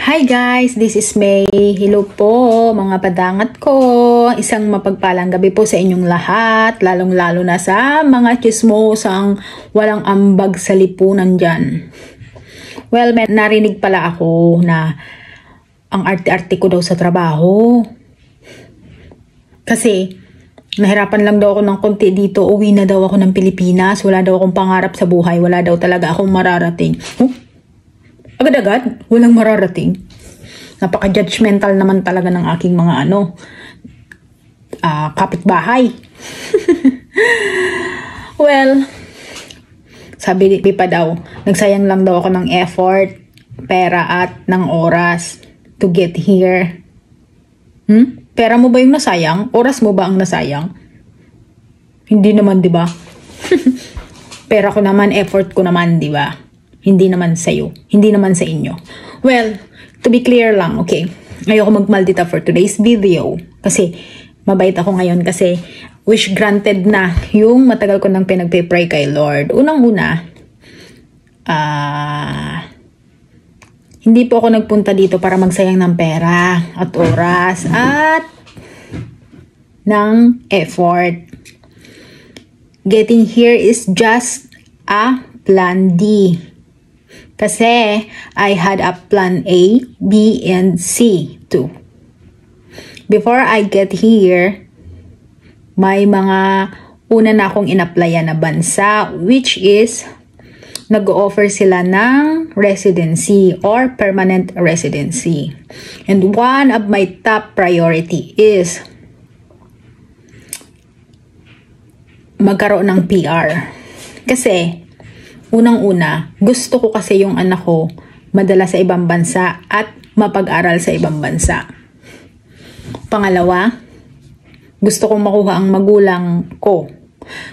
Hi guys, this is May. Hello po mga padangat ko. Isang mapagpalang gabi po sa inyong lahat, lalong-lalo na sa mga chismosang walang ambag sa lipunan dyan. Well, may narinig pala ako na ang arte-arte ko daw sa trabaho. Kasi nahirapan lang daw ako ng konti dito, uwi na daw ako ng Pilipinas, wala daw akong pangarap sa buhay, wala daw talaga akong mararating. Agad-agad, walang mararating. Napaka-judgmental naman talaga ng aking mga kapitbahay. Well, sabi pa daw, nagsayang lang daw ako ng effort, pera at ng oras to get here. Pera mo ba yung nasayang? Oras mo ba ang nasayang? Hindi naman, di ba? Pera ko naman, effort ko naman, di ba? Hindi naman sa'yo. Hindi naman sa inyo. Well, to be clear lang, okay? Ayoko magmaldita for today's video. Kasi, mabait ako ngayon kasi wish granted na yung matagal ko nang pinagpe-pray kay Lord. Unang-una, hindi po ako nagpunta dito para magsayang ng pera at oras at ng effort. Getting here is just a plan D. Kasi I had a plan A, B, and C too. Before I get here, may mga una na akong in-applyan na bansa which is nag-offer sila ng residency or permanent residency. And one of my top priority is magkaroon ng PR. Kasi unang-una, gusto ko kasi yung anak ko madala sa ibang bansa at mapag-aral sa ibang bansa. Pangalawa, gusto kong makuha ang magulang ko.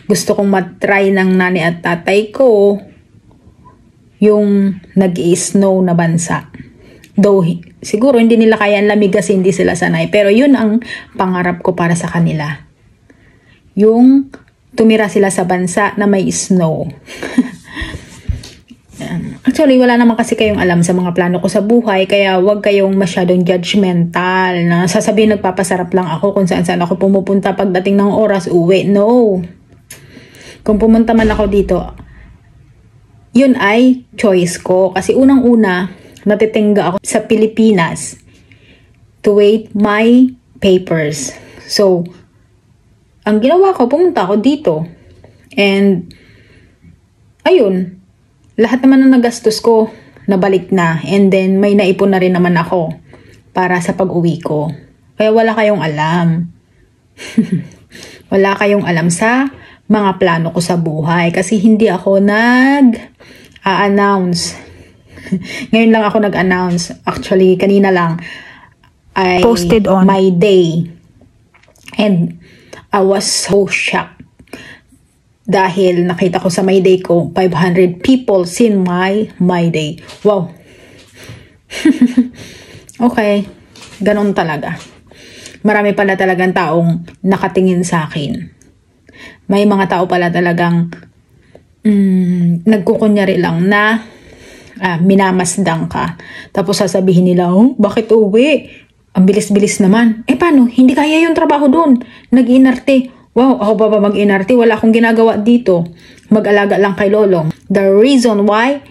Gusto kong matry ng nanay at tatay ko yung nag-i-snow na bansa. Though, siguro hindi nila kaya ang lamig kasi hindi sila sanay. Pero yun ang pangarap ko para sa kanila. Yung tumira sila sa bansa na may snow. Actually, wala naman kasi kayong alam sa mga plano ko sa buhay, kaya wag kayong masyadong judgmental na sasabihin nagpapasarap lang ako kung saan ako pumupunta pagdating ng oras uwi. No. Kung pumunta man ako dito, yun ay choice ko. Kasi unang-una, natitingga ako sa Pilipinas to wait my papers. So, ang ginawa ko, pumunta ako dito. And, ayun, lahat naman na nagastos ko, nabalik na. And then, may naipon na rin naman ako para sa pag-uwi ko. Kaya wala kayong alam. Wala kayong alam sa mga plano ko sa buhay. Kasi hindi ako nag-a-announce. Ngayon lang ako nag-announce. Actually, kanina lang, I posted on my day. And I was so shocked. Dahil nakita ko sa my day ko, 500 people seen my day. Wow. Okay. Ganon talaga. Marami pala talagang taong nakatingin sa akin. May mga tao pala talagang nagkukunyari lang na minamasdang ka. Tapos sasabihin nila, bakit uwi? Ang bilis-bilis naman. Paano? Hindi kaya yung trabaho doon. Nag-inarte. Wow, ako ba mag-inarte? Wala akong ginagawa dito. Mag-alaga lang kay Lolong. The reason why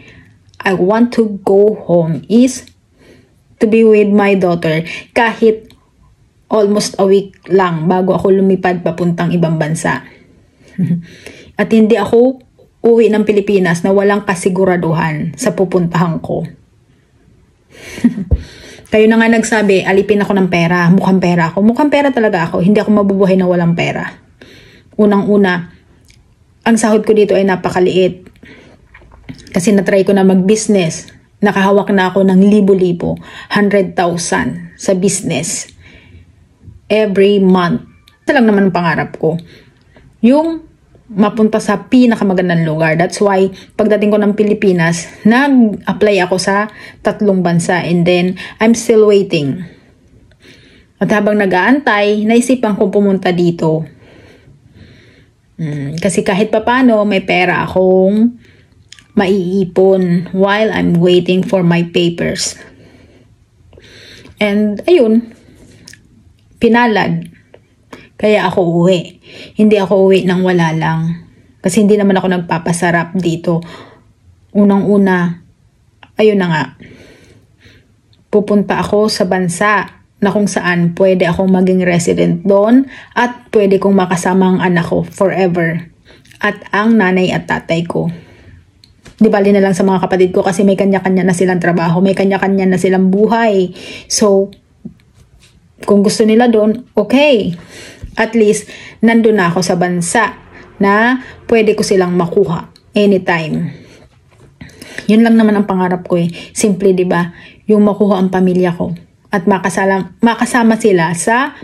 I want to go home is to be with my daughter. Kahit almost a week lang bago ako lumipad papuntang ibang bansa. At hindi ako uwi ng Pilipinas na walang kasiguraduhan sa pupuntahan ko. Kayo na nga nagsabi, alipin ako ng pera. Mukhang pera ako. Mukhang pera talaga ako. Hindi ako mabubuhay na walang pera. Unang-una, ang sahod ko dito ay napakaliit. Kasi natry ko na mag-business. Nakahawak na ako ng libo-libo, 100,000 sa business. Every month. Ito lang naman ang pangarap ko. Yung mapunta sa pinakamagandang lugar. That's why, pagdating ko ng Pilipinas, nag-apply ako sa 3 bansa. And then, I'm still waiting. At habang nag-aantay, naisipan ko pumunta dito. Kasi kahit papano, may pera akong maiipon while I'm waiting for my papers. And ayun, pinalad. Kaya ako uwi. Hindi ako uwi nang wala lang. Kasi hindi naman ako nagpapasarap dito. Unang-una, ayun na nga. Pupunta ako sa bansa na kung saan pwede akong maging resident doon at pwede kong makasama ang anak ko forever. At ang nanay at tatay ko. Di bali na lang sa mga kapatid ko kasi may kanya-kanya na silang trabaho, may kanya-kanya na silang buhay. So, kung gusto nila doon, okay. At least, nandun na ako sa bansa na pwede ko silang makuha anytime. Yun lang naman ang pangarap ko eh. Simple, di ba? Yung makuha ang pamilya ko. At makasama sila sa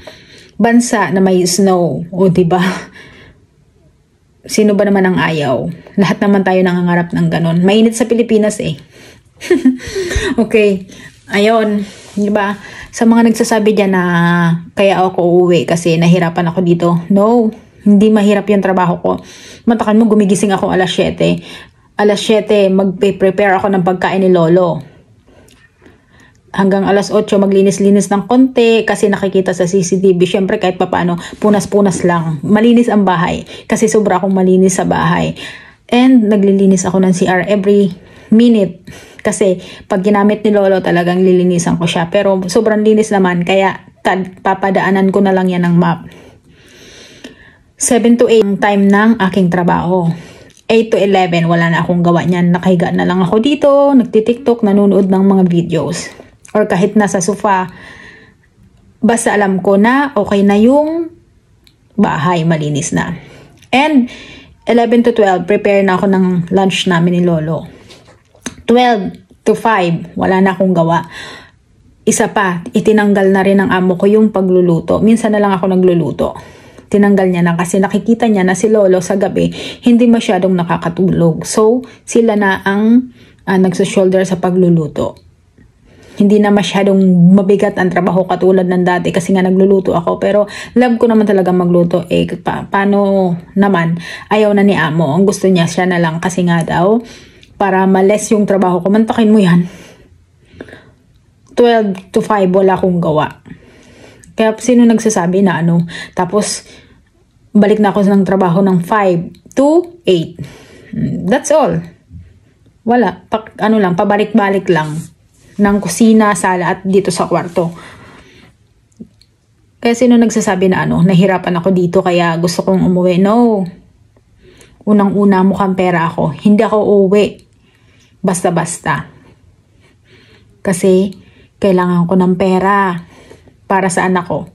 bansa na may snow. O di ba? Sino ba naman ang ayaw? Lahat naman tayo nangangarap ng ganon. Mainit sa Pilipinas eh. Okay. Ayun. Di ba? Sa mga nagsasabi dyan na kaya ako uuwi kasi nahirapan ako dito. No, hindi mahirap yung trabaho ko. Matakan mo, gumigising ako alas 7. Alas 7, magpe-prepare ako ng pagkain ni Lolo. Hanggang alas 8, maglinis-linis ng konti kasi nakikita sa CCTV. Syempre kahit papano, punas-punas lang. Malinis ang bahay kasi sobra akong malinis sa bahay. And naglilinis ako ng CR every minute. Kasi pag ginamit ni Lolo talagang lilinisan ko siya. Pero sobrang linis naman kaya papadaanan ko na lang yan ng map. 7 to 8 ang time ng aking trabaho. 8 to 11 wala na akong gawa niyan. Nakahiga na lang ako dito, nagtitiktok, nanonood ng mga videos. Or kahit nasa sofa. Basta alam ko na okay na yung bahay, malinis na. And 11 to 12, prepare na ako ng lunch namin ni Lolo. 12 to 5, wala na akong gawa. Isa pa, itinanggal na rin ng amo ko yung pagluluto. Minsan na lang ako nagluluto. Tinanggal niya na kasi nakikita niya na si Lolo sa gabi hindi masyadong nakakatulog. So, sila na ang nagsa-shoulder sa pagluluto. Hindi na masyadong mabigat ang trabaho katulad ng dati kasi nga nagluluto ako. Pero love ko naman talaga magluto. Paano naman? Ayaw na ni amo. Ang gusto niya siya na lang kasi nga daw para males yung trabaho ko. Mantakin mo yan. 12 to 5 wala akong gawa. Kaya sino nagsasabi na ano. Tapos balik na ako ng trabaho ng 5 to 8. That's all. Wala. Pabalik-balik lang. Ng kusina, sala at dito sa kwarto. Kaya sino nagsasabi na nahirapan ako dito kaya gusto kong umuwi. No. Unang-una mukhang pera ako. Hindi ako uuwi. Basta-basta. Kasi kailangan ko ng pera para sa anak ko.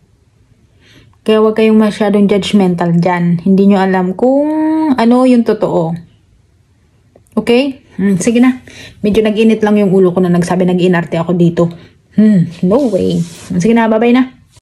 Kaya huwag kayong masyadong judgmental dyan. Hindi nyo alam kung ano yung totoo. Okay? Sige na. Medyo nag-init lang yung ulo ko na nagsabi nag-inarte ako dito. No way. Sige na, bye-bye na.